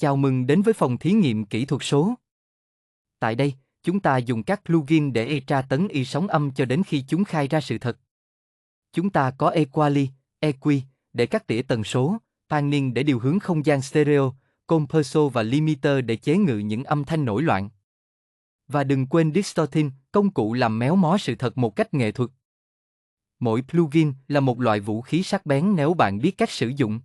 Chào mừng đến với phòng thí nghiệm kỹ thuật số. Tại đây, chúng ta dùng các plugin để tra tấn sóng âm cho đến khi chúng khai ra sự thật. Chúng ta có Equali, EQ để cắt tỉa tần số, panning để điều hướng không gian stereo, compressor và limiter để chế ngự những âm thanh nổi loạn. Và đừng quên distorting, công cụ làm méo mó sự thật một cách nghệ thuật. Mỗi plugin là một loại vũ khí sắc bén nếu bạn biết cách sử dụng.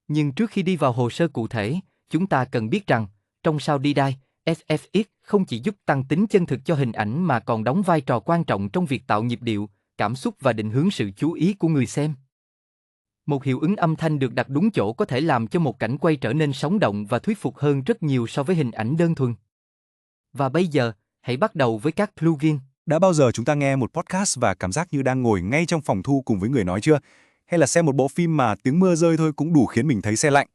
Nhưng trước khi đi vào hồ sơ cụ thể, chúng ta cần biết rằng, trong Sound Didi, SFX không chỉ giúp tăng tính chân thực cho hình ảnh mà còn đóng vai trò quan trọng trong việc tạo nhịp điệu, cảm xúc và định hướng sự chú ý của người xem. Một hiệu ứng âm thanh được đặt đúng chỗ có thể làm cho một cảnh quay trở nên sống động và thuyết phục hơn rất nhiều so với hình ảnh đơn thuần. Và bây giờ, hãy bắt đầu với các plugin. Đã bao giờ chúng ta nghe một podcast và cảm giác như đang ngồi ngay trong phòng thu cùng với người nói chưa? Hay là xem một bộ phim mà tiếng mưa rơi thôi cũng đủ khiến mình thấy se lạnh?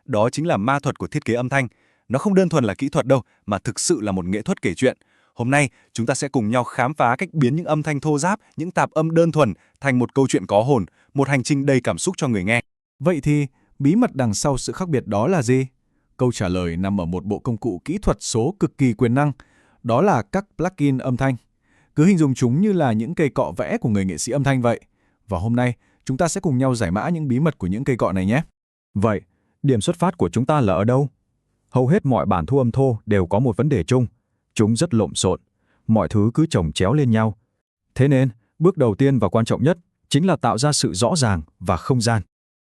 Đó chính là ma thuật của thiết kế âm thanh. Nó không đơn thuần là kỹ thuật đâu, mà thực sự là một nghệ thuật kể chuyện. Hôm nay, chúng ta sẽ cùng nhau khám phá cách biến những âm thanh thô ráp, những tạp âm đơn thuần thành một câu chuyện có hồn, một hành trình đầy cảm xúc cho người nghe. Vậy thì, bí mật đằng sau sự khác biệt đó là gì? Câu trả lời nằm ở một bộ công cụ kỹ thuật số cực kỳ quyền năng. Đó là các plugin âm thanh. Cứ hình dung chúng như là những cây cọ vẽ của người nghệ sĩ âm thanh vậy. Và hôm nay, chúng ta sẽ cùng nhau giải mã những bí mật của những cây cọ này nhé. Vậy, điểm xuất phát của chúng ta là ở đâu? Hầu hết mọi bản thu âm thô đều có một vấn đề chung. Chúng rất lộn xộn. Mọi thứ cứ chồng chéo lên nhau. Thế nên, bước đầu tiên và quan trọng nhất chính là tạo ra sự rõ ràng và không gian.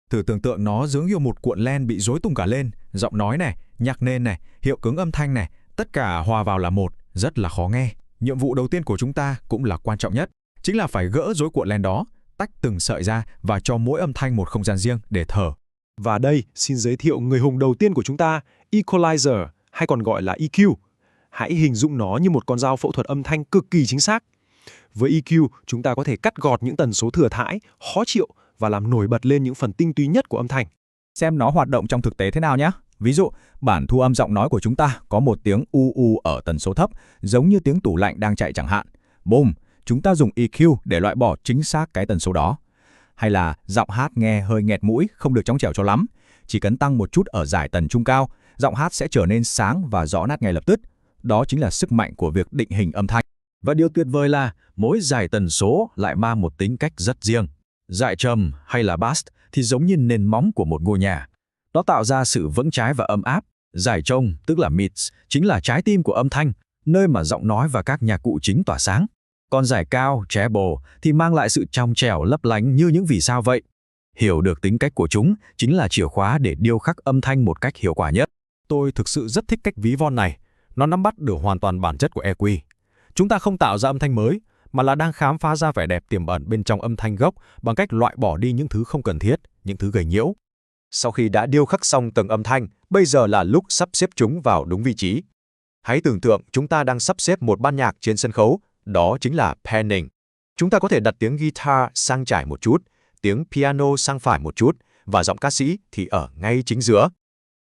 Thử tưởng tượng nó giống như một cuộn len bị rối tung cả lên. Giọng nói này, nhạc nền này, hiệu ứng âm thanh này, tất cả hòa vào là một, rất là khó nghe. Nhiệm vụ đầu tiên của chúng ta cũng là quan trọng nhất, chính là phải gỡ rối cuộn len đó, tách từng sợi ra và cho mỗi âm thanh một không gian riêng để thở. Và đây, xin giới thiệu người hùng đầu tiên của chúng ta, Equalizer, hay còn gọi là EQ. Hãy hình dung nó như một con dao phẫu thuật âm thanh cực kỳ chính xác. Với EQ, chúng ta có thể cắt gọt những tần số thừa thãi, khó chịu và làm nổi bật lên những phần tinh túy nhất của âm thanh. Xem nó hoạt động trong thực tế thế nào nhé. Ví dụ, bản thu âm giọng nói của chúng ta có một tiếng u ở tần số thấp, giống như tiếng tủ lạnh đang chạy chẳng hạn. Boom, chúng ta dùng EQ để loại bỏ chính xác cái tần số đó. Hay là giọng hát nghe hơi nghẹt mũi, không được trong trẻo cho lắm. Chỉ cần tăng một chút ở giải tần trung cao, giọng hát sẽ trở nên sáng và rõ nát ngay lập tức. Đó chính là sức mạnh của việc định hình âm thanh. Và điều tuyệt vời là mỗi giải tần số lại mang một tính cách rất riêng. Giải trầm hay là bass thì giống như nền móng của một ngôi nhà. Nó tạo ra sự vững chãi và ấm áp. Giải trông, tức là mids, chính là trái tim của âm thanh, nơi mà giọng nói và các nhạc cụ chính tỏa sáng. Còn giải cao, treble, thì mang lại sự trong trẻo lấp lánh như những vì sao vậy. Hiểu được tính cách của chúng chính là chìa khóa để điêu khắc âm thanh một cách hiệu quả nhất. Tôi thực sự rất thích cách ví von này. Nó nắm bắt được hoàn toàn bản chất của EQ. Chúng ta không tạo ra âm thanh mới, mà là đang khám phá ra vẻ đẹp tiềm ẩn bên trong âm thanh gốc bằng cách loại bỏ đi những thứ không cần thiết, những thứ gây nhiễu. Sau khi đã điêu khắc xong tầng âm thanh, bây giờ là lúc sắp xếp chúng vào đúng vị trí. Hãy tưởng tượng chúng ta đang sắp xếp một ban nhạc trên sân khấu, đó chính là panning. Chúng ta có thể đặt tiếng guitar sang trái một chút, tiếng piano sang phải một chút, và giọng ca sĩ thì ở ngay chính giữa.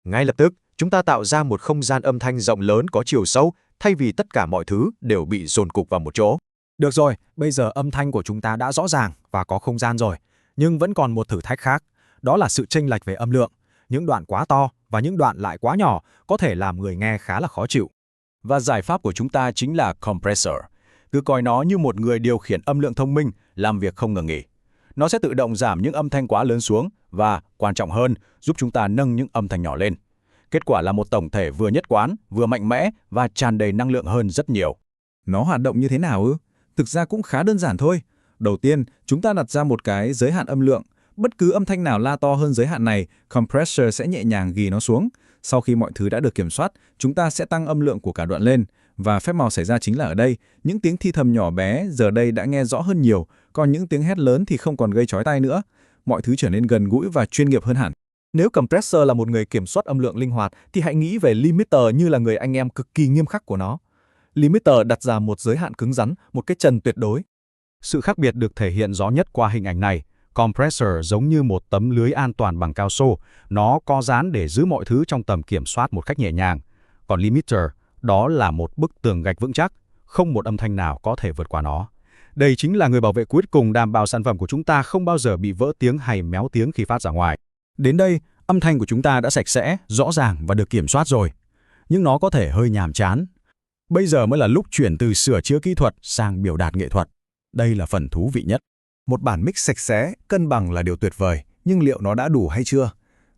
Ngay lập tức, chúng ta tạo ra một không gian âm thanh rộng lớn có chiều sâu, thay vì tất cả mọi thứ đều bị dồn cục vào một chỗ. Được rồi, bây giờ âm thanh của chúng ta đã rõ ràng và có không gian rồi. Nhưng vẫn còn một thử thách khác, đó là sự chênh lệch về âm lượng. Những đoạn quá to và những đoạn lại quá nhỏ có thể làm người nghe khá là khó chịu. Và giải pháp của chúng ta chính là compressor. Cứ coi nó như một người điều khiển âm lượng thông minh, làm việc không ngừng nghỉ. Nó sẽ tự động giảm những âm thanh quá lớn xuống và, quan trọng hơn, giúp chúng ta nâng những âm thanh nhỏ lên. Kết quả là một tổng thể vừa nhất quán, vừa mạnh mẽ và tràn đầy năng lượng hơn rất nhiều. Nó hoạt động như thế nào ư? Thực ra cũng khá đơn giản thôi. Đầu tiên, chúng ta đặt ra một cái giới hạn âm lượng. Bất cứ âm thanh nào la to hơn giới hạn này, compressor sẽ nhẹ nhàng ghì nó xuống. Sau khi mọi thứ đã được kiểm soát, chúng ta sẽ tăng âm lượng của cả đoạn lên. Và phép màu xảy ra chính là ở đây, những tiếng thi thầm nhỏ bé giờ đây đã nghe rõ hơn nhiều, còn những tiếng hét lớn thì không còn gây chói tai nữa. Mọi thứ trở nên gần gũi và chuyên nghiệp hơn hẳn. Nếu compressor là một người kiểm soát âm lượng linh hoạt, thì hãy nghĩ về limiter như là người anh em cực kỳ nghiêm khắc của nó. Limiter đặt ra một giới hạn cứng rắn, một cái trần tuyệt đối. Sự khác biệt được thể hiện rõ nhất qua hình ảnh này. Compressor giống như một tấm lưới an toàn bằng cao su. Nó có dán để giữ mọi thứ trong tầm kiểm soát một cách nhẹ nhàng. Còn limiter, đó là một bức tường gạch vững chắc. Không một âm thanh nào có thể vượt qua nó. Đây chính là người bảo vệ cuối cùng đảm bảo sản phẩm của chúng ta không bao giờ bị vỡ tiếng hay méo tiếng khi phát ra ngoài. Đến đây, Âm thanh của chúng ta đã sạch sẽ, rõ ràng và được kiểm soát rồi. Nhưng nó có thể hơi nhàm chán. Bây giờ mới là lúc chuyển từ sửa chữa kỹ thuật sang biểu đạt nghệ thuật. Đây là phần thú vị nhất. Một bản mix sạch sẽ, cân bằng là điều tuyệt vời, nhưng liệu nó đã đủ hay chưa?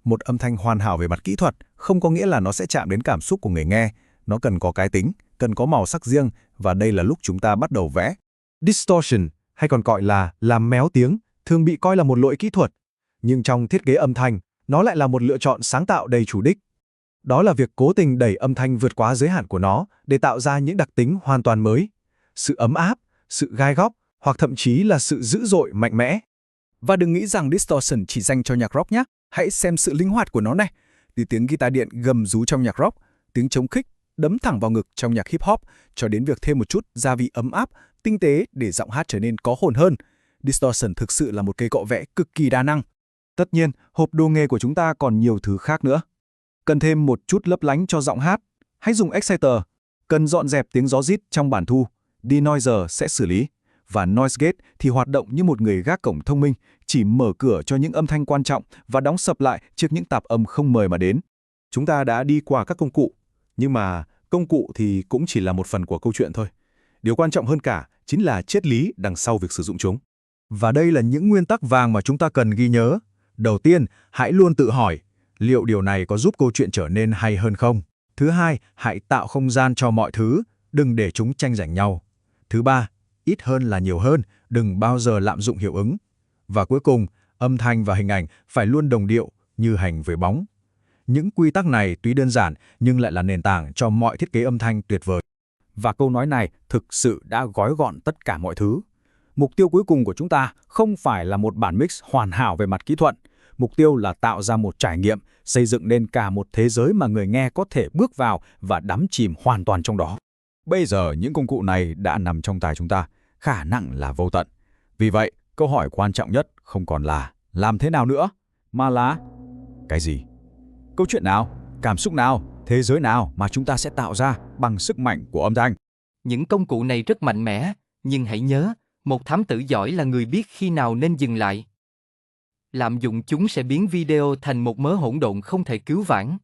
Một âm thanh hoàn hảo về mặt kỹ thuật không có nghĩa là nó sẽ chạm đến cảm xúc của người nghe. Nó cần có cái tính, cần có màu sắc riêng, và đây là lúc chúng ta bắt đầu vẽ. Distortion, hay còn gọi là làm méo tiếng, thường bị coi là một lỗi kỹ thuật. Nhưng trong thiết kế âm thanh, nó lại là một lựa chọn sáng tạo đầy chủ đích. Đó là việc cố tình đẩy âm thanh vượt quá giới hạn của nó để tạo ra những đặc tính hoàn toàn mới. Sự ấm áp, sự gai góc, hoặc thậm chí là sự dữ dội mạnh mẽ. Và đừng nghĩ rằng distortion chỉ dành cho nhạc rock nhé. Hãy xem sự linh hoạt của nó này. Từ tiếng guitar điện gầm rú trong nhạc rock, tiếng trống khích đấm thẳng vào ngực trong nhạc hip hop, cho đến việc thêm một chút gia vị ấm áp, tinh tế để giọng hát trở nên có hồn hơn. Distortion thực sự là một cây cọ vẽ cực kỳ đa năng. Tất nhiên, hộp đồ nghề của chúng ta còn nhiều thứ khác nữa. Cần thêm một chút lấp lánh cho giọng hát, hãy dùng exciter. Cần dọn dẹp tiếng gió rít trong bản thu, denoiser sẽ xử lý. Và noise gate thì hoạt động như một người gác cổng thông minh, chỉ mở cửa cho những âm thanh quan trọng và đóng sập lại trước những tạp âm không mời mà đến. Chúng ta đã đi qua các công cụ, nhưng mà công cụ thì cũng chỉ là một phần của câu chuyện thôi. Điều quan trọng hơn cả chính là triết lý đằng sau việc sử dụng chúng. Và đây là những nguyên tắc vàng mà chúng ta cần ghi nhớ. Đầu tiên, hãy luôn tự hỏi, liệu điều này có giúp câu chuyện trở nên hay hơn không? Thứ hai, hãy tạo không gian cho mọi thứ, đừng để chúng tranh giành nhau. Thứ ba, ít hơn là nhiều hơn, đừng bao giờ lạm dụng hiệu ứng. Và cuối cùng, âm thanh và hình ảnh phải luôn đồng điệu như hành với bóng. Những quy tắc này tuy đơn giản nhưng lại là nền tảng cho mọi thiết kế âm thanh tuyệt vời. Và câu nói này thực sự đã gói gọn tất cả mọi thứ. Mục tiêu cuối cùng của chúng ta không phải là một bản mix hoàn hảo về mặt kỹ thuật. Mục tiêu là tạo ra một trải nghiệm, xây dựng nên cả một thế giới mà người nghe có thể bước vào và đắm chìm hoàn toàn trong đó. Bây giờ những công cụ này đã nằm trong tay chúng ta, khả năng là vô tận. Vì vậy, câu hỏi quan trọng nhất không còn là làm thế nào nữa, mà là cái gì? Câu chuyện nào, cảm xúc nào, thế giới nào mà chúng ta sẽ tạo ra bằng sức mạnh của âm thanh? Những công cụ này rất mạnh mẽ, nhưng hãy nhớ, một thám tử giỏi là người biết khi nào nên dừng lại. Lạm dụng chúng sẽ biến video thành một mớ hỗn độn không thể cứu vãn.